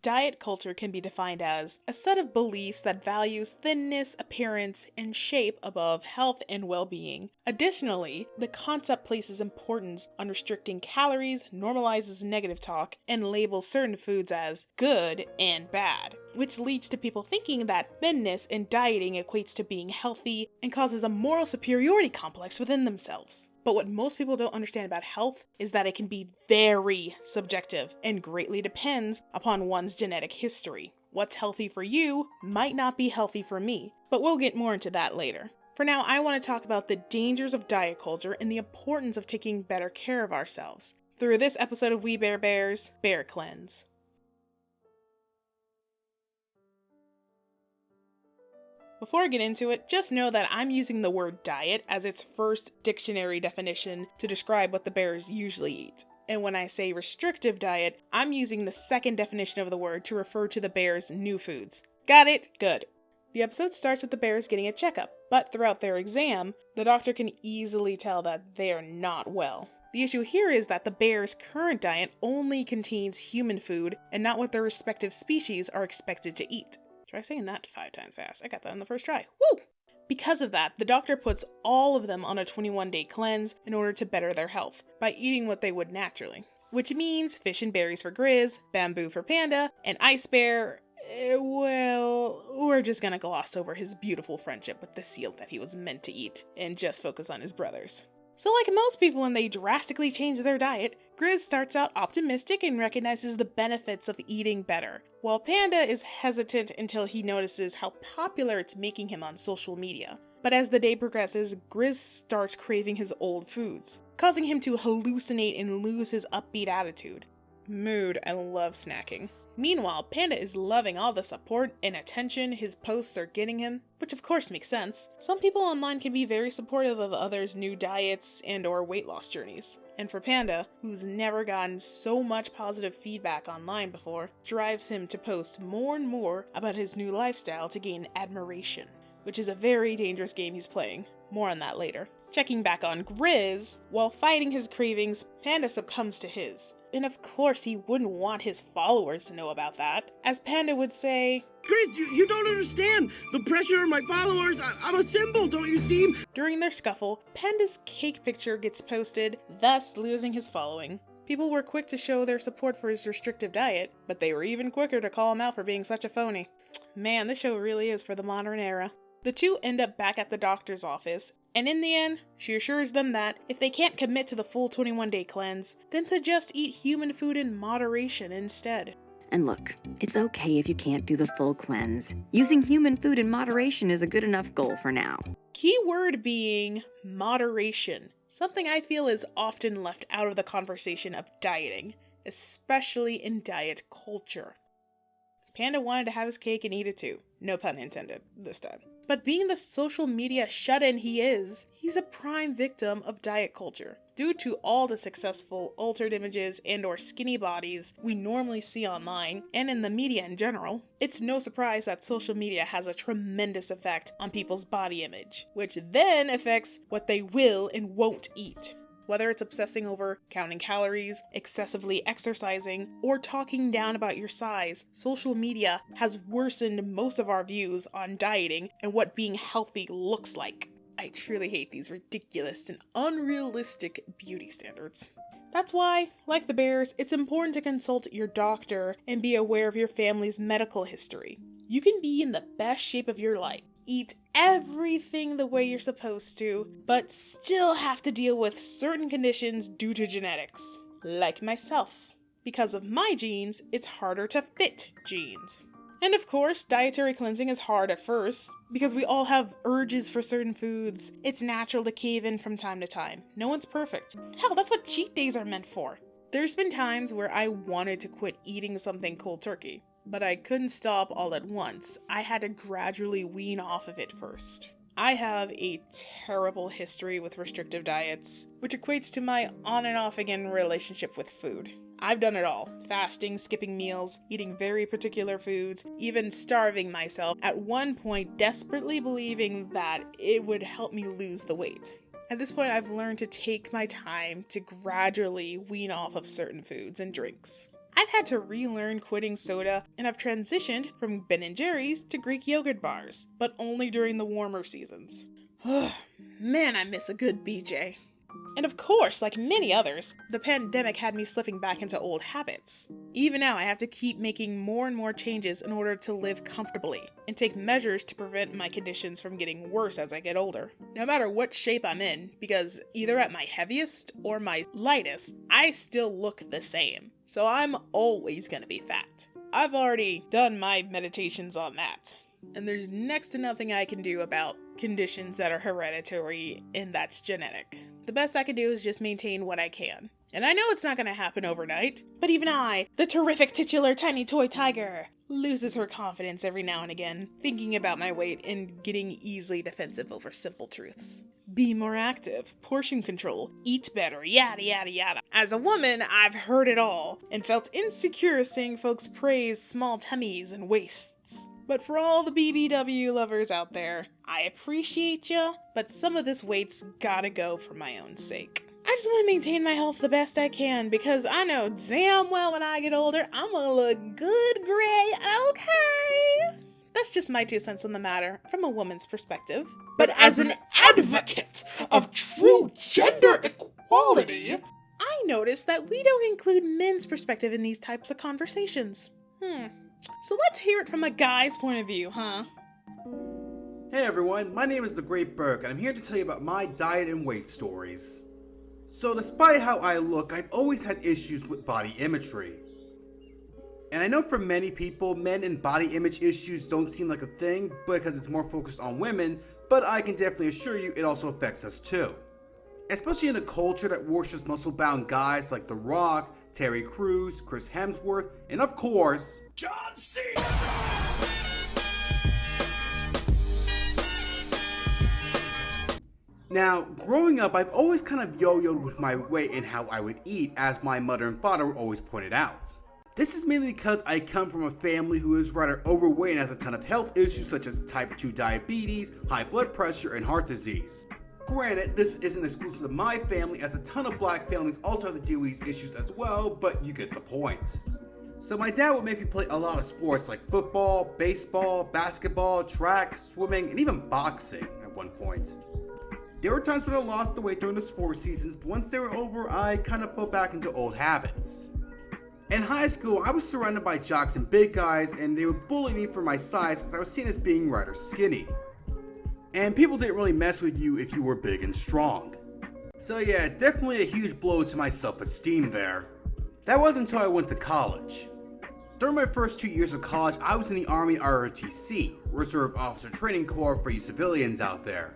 Diet culture can be defined as a set of beliefs that values thinness, appearance, and shape above health and well-being. Additionally, the concept places importance on restricting calories, normalizes negative talk, and labels certain foods as good and bad, which leads to people thinking that thinness and dieting equates to being healthy and causes a moral superiority complex within themselves. But what most people don't understand about health is that it can be very subjective and greatly depends upon one's genetic history. What's healthy for you might not be healthy for me, but we'll get more into that later. For now, I want to talk about the dangers of diet culture and the importance of taking better care of ourselves through this episode of We Bare Bears, Bear Cleanse. Before I get into it, just know that I'm using the word diet as its first dictionary definition to describe what the bears usually eat. And when I say restrictive diet, I'm using the second definition of the word to refer to the bears' new foods. Got it? Good. The episode starts with the bears getting a checkup, but throughout their exam, the doctor can easily tell that they are not well. The issue here is that the bears' current diet only contains human food and not what their respective species are expected to eat. Try saying that 5 times fast. I got that on the first try. Woo! Because of that, the doctor puts all of them on a 21-day cleanse in order to better their health by eating what they would naturally. Which means fish and berries for Grizz, bamboo for Panda, and Ice Bear, well, we're just gonna gloss over his beautiful friendship with the seal that he was meant to eat and just focus on his brothers. So like most people when they drastically change their diet, Grizz starts out optimistic and recognizes the benefits of eating better, while Panda is hesitant until he notices how popular it's making him on social media. But as the day progresses, Grizz starts craving his old foods, causing him to hallucinate and lose his upbeat attitude. Mood, I love snacking. Meanwhile, Panda is loving all the support and attention his posts are getting him, which of course makes sense. Some people online can be very supportive of others' new diets and or weight loss journeys. And for Panda, who's never gotten so much positive feedback online before, drives him to post more and more about his new lifestyle to gain admiration, which is a very dangerous game he's playing. More on that later. Checking back on Grizz, while fighting his cravings, Panda succumbs to his. And of course he wouldn't want his followers to know about that. As Panda would say, Grizz, you don't understand. The pressure of my followers, I'm a symbol, don't you see? During their scuffle, Panda's cake picture gets posted, thus losing his following. People were quick to show their support for his restrictive diet, but they were even quicker to call him out for being such a phony. Man, this show really is for the modern era. The two end up back at the doctor's office, and in the end, she assures them that if they can't commit to the full 21-day cleanse, then to just eat human food in moderation instead. And look, it's okay if you can't do the full cleanse. Using human food in moderation is a good enough goal for now. Key word being moderation, something I feel is often left out of the conversation of dieting, especially in diet culture. Panda wanted to have his cake and eat it too. No pun intended, this time. But being the social media shut-in he is, he's a prime victim of diet culture. Due to all the successful altered images and or skinny bodies we normally see online, and in the media in general, it's no surprise that social media has a tremendous effect on people's body image, which then affects what they will and won't eat. Whether it's obsessing over counting calories, excessively exercising, or talking down about your size, social media has worsened most of our views on dieting and what being healthy looks like. I truly hate these ridiculous and unrealistic beauty standards. That's why, like the bears, it's important to consult your doctor and be aware of your family's medical history. You can be in the best shape of your life, eat everything the way you're supposed to, but still have to deal with certain conditions due to genetics. Like myself. Because of my genes, it's harder to fit genes. And of course, dietary cleansing is hard at first, because we all have urges for certain foods. It's natural to cave in from time to time. No one's perfect. Hell, that's what cheat days are meant for. There's been times where I wanted to quit eating something cold turkey, but I couldn't stop all at once. I had to gradually wean off of it first. I have a terrible history with restrictive diets, which equates to my on and off again relationship with food. I've done it all. Fasting, skipping meals, eating very particular foods, even starving myself, at one point desperately believing that it would help me lose the weight. At this point, I've learned to take my time to gradually wean off of certain foods and drinks. I've had to relearn quitting soda, and I've transitioned from Ben & Jerry's to Greek yogurt bars, but only during the warmer seasons. Man, I miss a good BJ. And of course, like many others, the pandemic had me slipping back into old habits. Even now, I have to keep making more and more changes in order to live comfortably, and take measures to prevent my conditions from getting worse as I get older. No matter what shape I'm in, because either at my heaviest or my lightest, I still look the same. So I'm always gonna be fat. I've already done my meditations on that. And there's next to nothing I can do about conditions that are hereditary and that's genetic. The best I can do is just maintain what I can. And I know it's not going to happen overnight, but even I, the terrific titular tiny toy tiger, loses her confidence every now and again, thinking about my weight and getting easily defensive over simple truths. Be more active, portion control, eat better, yada yada yada. As a woman, I've heard it all, and felt insecure seeing folks praise small tummies and waists. But for all the BBW lovers out there, I appreciate ya, but some of this weight's gotta go for my own sake. I just want to maintain my health the best I can, because I know damn well when I get older, I'm gonna look good gray, okay? That's just my 2 cents on the matter, from a woman's perspective. But as an advocate of true gender equality, I noticed that we don't include men's perspective in these types of conversations. So let's hear it from a guy's point of view, huh? Hey everyone, my name is The Great Burke, and I'm here to tell you about my diet and weight stories. So despite how I look, I've always had issues with body imagery. And I know for many people, men and body image issues don't seem like a thing because it's more focused on women, but I can definitely assure you it also affects us too. Especially in a culture that worships muscle-bound guys like The Rock, Terry Crews, Chris Hemsworth, and of course, John Cena! Now, growing up, I've always kind of yo-yoed with my weight and how I would eat, as my mother and father always pointed out. This is mainly because I come from a family who is rather overweight and has a ton of health issues such as type 2 diabetes, high blood pressure, and heart disease. Granted, this isn't exclusive to my family, as a ton of black families also have to deal with these issues as well, but you get the point. So my dad would make me play a lot of sports like football, baseball, basketball, track, swimming, and even boxing at one point. There were times when I lost the weight during the sports seasons, but once they were over, I kind of fell back into old habits. In high school, I was surrounded by jocks and big guys, and they would bully me for my size as I was seen as being rather skinny. And people didn't really mess with you if you were big and strong. So yeah, definitely a huge blow to my self-esteem there. That wasn't until I went to college. During my first 2 years of college, I was in the Army ROTC, Reserve Officer Training Corps for you civilians out there.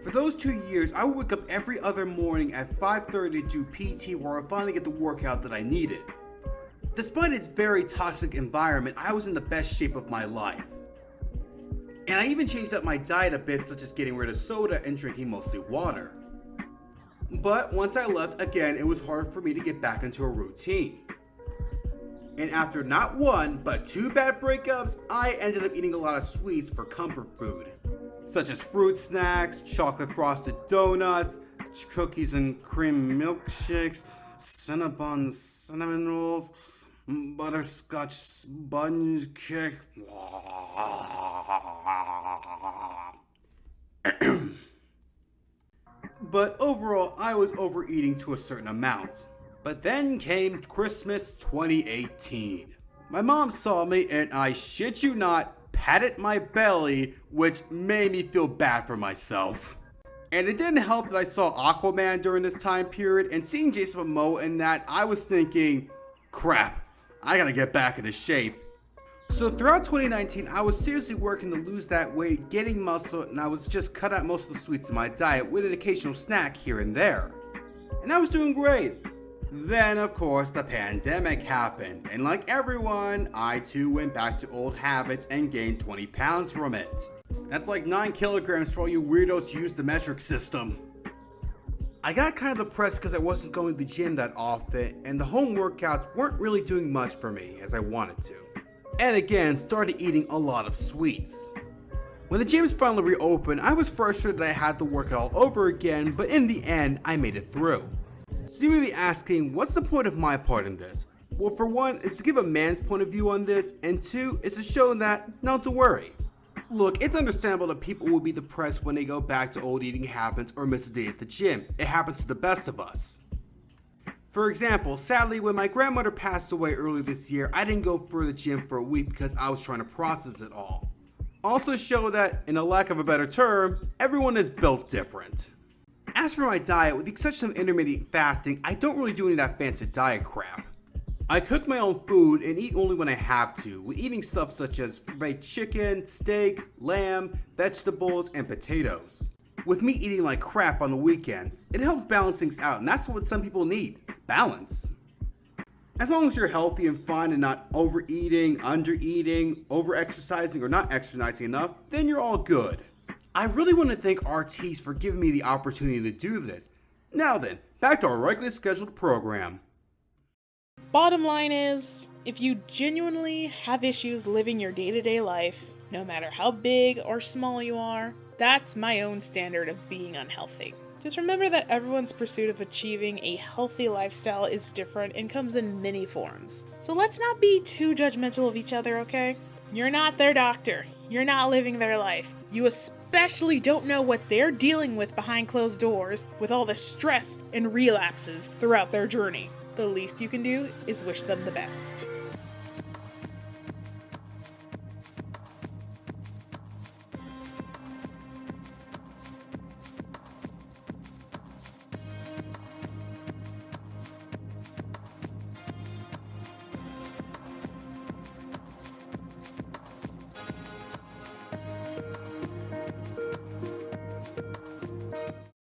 For those 2 years, I would wake up every other morning at 5:30 to do PT where I finally get the workout that I needed. Despite its very toxic environment, I was in the best shape of my life. And I even changed up my diet a bit, such as getting rid of soda and drinking mostly water. But once I left, again, it was hard for me to get back into a routine. And after not one, but 2 bad breakups, I ended up eating a lot of sweets for comfort food, such as fruit snacks, chocolate frosted donuts, cookies and cream milkshakes, Cinnabon cinnamon rolls, butterscotch sponge cake. But overall, I was overeating to a certain amount. But then came Christmas 2018. My mom saw me and, I shit you not, patted my belly, which made me feel bad for myself. And it didn't help that I saw Aquaman during this time period, and seeing Jason Momoa in that, I was thinking, crap, I gotta get back into shape. So throughout 2019, I was seriously working to lose that weight, getting muscle, and I was just cut out most of the sweets in my diet with an occasional snack here and there. And I was doing great. Then, of course, the pandemic happened, and like everyone, I too went back to old habits and gained 20 pounds from it. That's like 9 kilograms for all you weirdos who use the metric system. I got kind of depressed because I wasn't going to the gym that often, and the home workouts weren't really doing much for me as I wanted to. And again, started eating a lot of sweets. When the gyms finally reopened, I was frustrated that I had to work it all over again, but in the end, I made it through. So you may be asking, what's the point of my part in this? Well, for one, it's to give a man's point of view on this, and two, it's to show that not to worry. Look, it's understandable that people will be depressed when they go back to old eating habits or miss a day at the gym. It happens to the best of us. For example, sadly, when my grandmother passed away earlier this year, I didn't go for the gym for a week because I was trying to process it all. Also show that, in a lack of a better term, everyone is built different. As for my diet, with the exception of intermittent fasting, I don't really do any of that fancy diet crap. I cook my own food and eat only when I have to, with eating stuff such as fried chicken, steak, lamb, vegetables, and potatoes. With me eating like crap on the weekends, it helps balance things out, and that's what some people need, balance. As long as you're healthy and fine and not overeating, undereating, over-exercising, or not exercising enough, then you're all good. I really want to thank RTs for giving me the opportunity to do this. Now then, back to our regularly scheduled program. Bottom line is, if you genuinely have issues living your day-to-day life, no matter how big or small you are, that's my own standard of being unhealthy. Just remember that everyone's pursuit of achieving a healthy lifestyle is different and comes in many forms. So let's not be too judgmental of each other, okay? You're not their doctor. You're not living their life. You especially don't know what they're dealing with behind closed doors with all the stress and relapses throughout their journey. The least you can do is wish them the best.